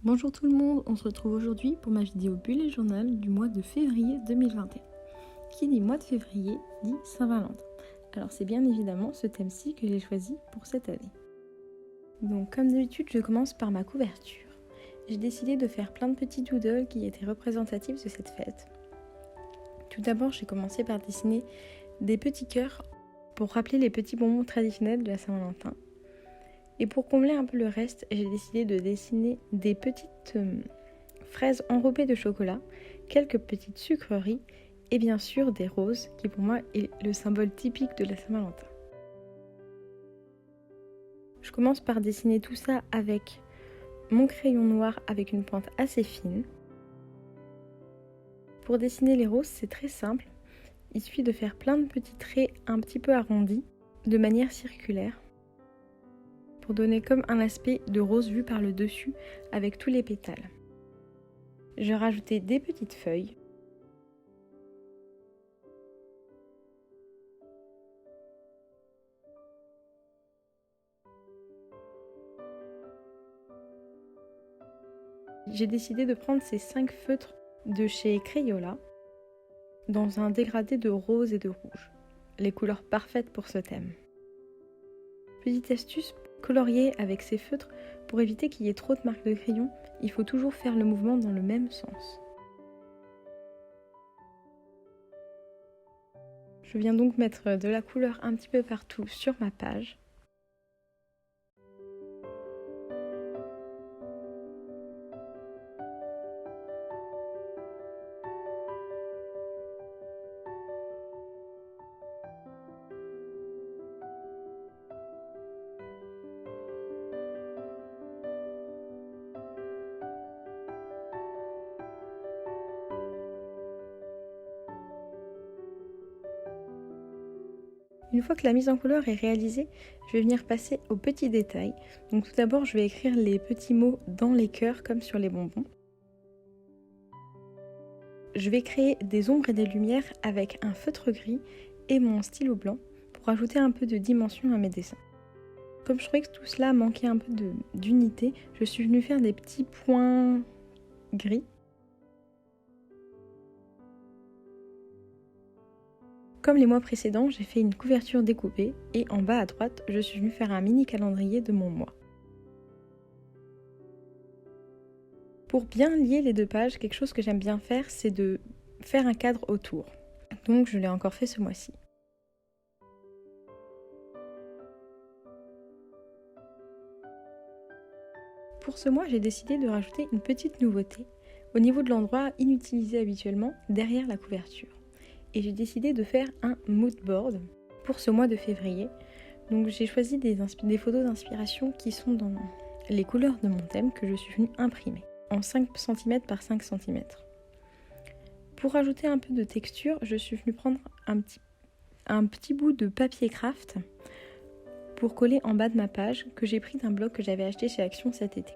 Bonjour tout le monde, on se retrouve aujourd'hui pour ma vidéo bullet journal du mois de février 2021. Qui dit mois de février dit Saint-Valentin. Alors c'est bien évidemment ce thème-ci que j'ai choisi pour cette année. Donc comme d'habitude je commence par ma couverture. J'ai décidé de faire plein de petits doodles qui étaient représentatifs de cette fête. Tout d'abord j'ai commencé par dessiner des petits cœurs pour rappeler les petits bonbons traditionnels de la Saint-Valentin. Et pour combler un peu le reste, j'ai décidé de dessiner des petites fraises enrobées de chocolat, quelques petites sucreries et bien sûr des roses qui pour moi est le symbole typique de la Saint-Valentin. Je commence par dessiner tout ça avec mon crayon noir avec une pointe assez fine. Pour dessiner les roses, c'est très simple. Il suffit de faire plein de petits traits un petit peu arrondis de manière circulaire, pour donner comme un aspect de rose vu par le dessus avec tous les pétales. Je rajoutais des petites feuilles. J'ai décidé de prendre ces 5 feutres de chez Crayola dans un dégradé de rose et de rouge, les couleurs parfaites pour ce thème. Petite astuce, colorier avec ces feutres, pour éviter qu'il y ait trop de marques de crayon, il faut toujours faire le mouvement dans le même sens. Je viens donc mettre de la couleur un petit peu partout sur ma page. Une fois que la mise en couleur est réalisée, je vais venir passer aux petits détails. Donc tout d'abord, je vais écrire les petits mots dans les cœurs comme sur les bonbons. Je vais créer des ombres et des lumières avec un feutre gris et mon stylo blanc pour ajouter un peu de dimension à mes dessins. Comme je trouvais que tout cela manquait un peu d'unité, je suis venue faire des petits points gris. Comme les mois précédents, j'ai fait une couverture découpée et en bas à droite, je suis venue faire un mini calendrier de mon mois. Pour bien lier les deux pages, quelque chose que j'aime bien faire, c'est de faire un cadre autour. Donc je l'ai encore fait ce mois-ci. Pour ce mois, j'ai décidé de rajouter une petite nouveauté au niveau de l'endroit inutilisé habituellement derrière la couverture. Et j'ai décidé de faire un mood board pour ce mois de février. Donc j'ai choisi des photos d'inspiration qui sont dans les couleurs de mon thème que je suis venue imprimer en 5 cm par 5 cm. Pour ajouter un peu de texture, je suis venue prendre un petit bout de papier craft pour coller en bas de ma page que j'ai pris d'un blog que j'avais acheté chez Action cet été.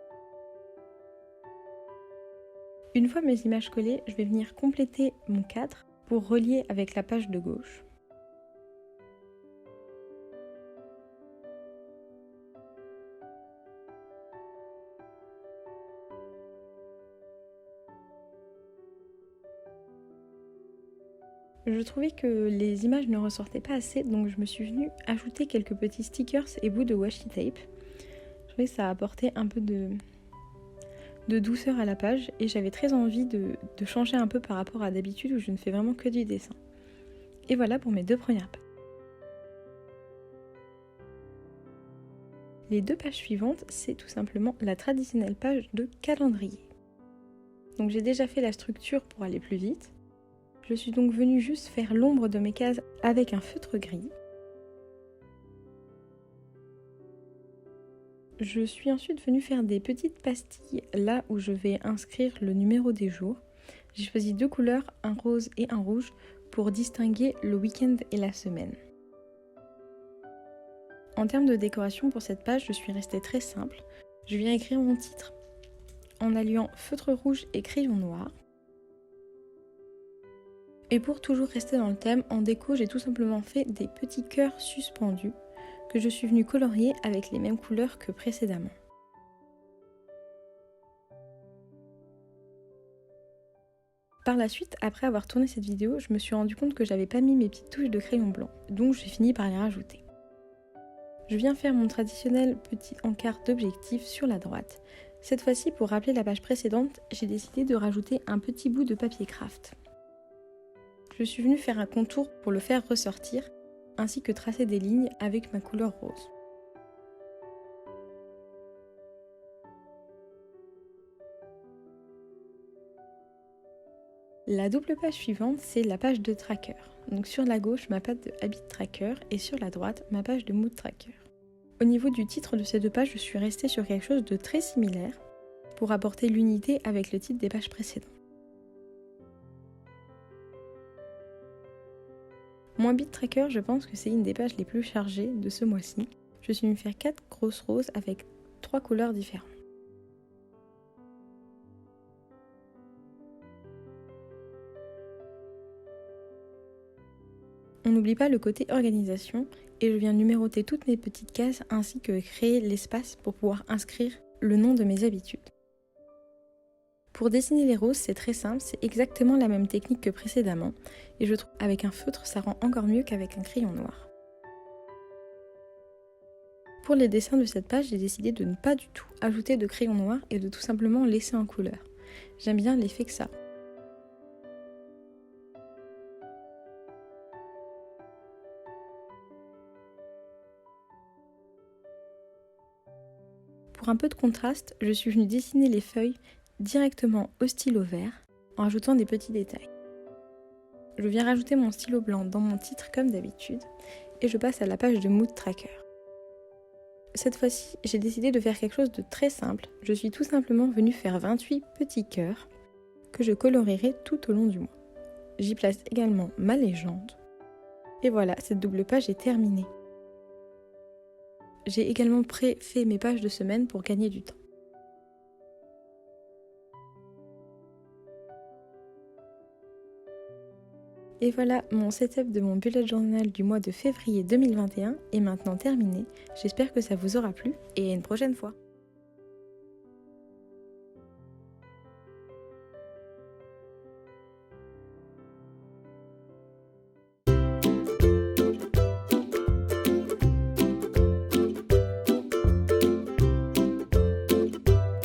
Une fois mes images collées, je vais venir compléter mon cadre pour relier avec la page de gauche. Je trouvais que les images ne ressortaient pas assez, donc je me suis venue ajouter quelques petits stickers et bouts de washi tape. Je trouvais que ça apportait un peu de douceur à la page et j'avais très envie de changer un peu par rapport à d'habitude où je ne fais vraiment que du dessin. Et voilà pour mes 2 premières pages. Les 2 pages suivantes, c'est tout simplement la traditionnelle page de calendrier. Donc j'ai déjà fait la structure pour aller plus vite. Je suis donc venue juste faire l'ombre de mes cases avec un feutre gris. Je suis ensuite venue faire des petites pastilles là où je vais inscrire le numéro des jours. J'ai choisi 2 couleurs, un rose et un rouge, pour distinguer le week-end et la semaine. En termes de décoration pour cette page, je suis restée très simple. Je viens écrire mon titre en alliant feutre rouge et crayon noir. Et pour toujours rester dans le thème, en déco, j'ai tout simplement fait des petits cœurs suspendus que je suis venue colorier avec les mêmes couleurs que précédemment. Par la suite, après avoir tourné cette vidéo, je me suis rendu compte que j'avais pas mis mes petites touches de crayon blanc, donc j'ai fini par les rajouter. Je viens faire mon traditionnel petit encart d'objectif sur la droite. Cette fois-ci, pour rappeler la page précédente, j'ai décidé de rajouter un petit bout de papier craft. Je suis venue faire un contour pour le faire ressortir, ainsi que tracer des lignes avec ma couleur rose. La double page suivante, c'est la page de tracker. Donc sur la gauche, ma page de habit tracker et sur la droite, ma page de mood tracker. Au niveau du titre de ces deux pages, je suis restée sur quelque chose de très similaire pour apporter l'unité avec le titre des pages précédentes. Mon habit tracker, je pense que c'est une des pages les plus chargées de ce mois-ci. Je suis venue faire 4 grosses roses avec 3 couleurs différentes. On n'oublie pas le côté organisation et je viens numéroter toutes mes petites cases ainsi que créer l'espace pour pouvoir inscrire le nom de mes habitudes. Pour dessiner les roses, c'est très simple, c'est exactement la même technique que précédemment et je trouve qu'avec un feutre, ça rend encore mieux qu'avec un crayon noir. Pour les dessins de cette page, j'ai décidé de ne pas du tout ajouter de crayon noir et de tout simplement laisser en couleur. J'aime bien l'effet que ça rend. Pour un peu de contraste, je suis venue dessiner les feuilles directement au stylo vert en ajoutant des petits détails. Je viens rajouter mon stylo blanc dans mon titre comme d'habitude et je passe à la page de Mood Tracker. Cette fois-ci, j'ai décidé de faire quelque chose de très simple. Je suis tout simplement venue faire 28 petits cœurs que je colorerai tout au long du mois. J'y place également ma légende. Et voilà, cette double page est terminée. J'ai également pré-fait mes pages de semaine pour gagner du temps. Et voilà, mon setup de mon bullet journal du mois de février 2021 est maintenant terminé. J'espère que ça vous aura plu et à une prochaine fois.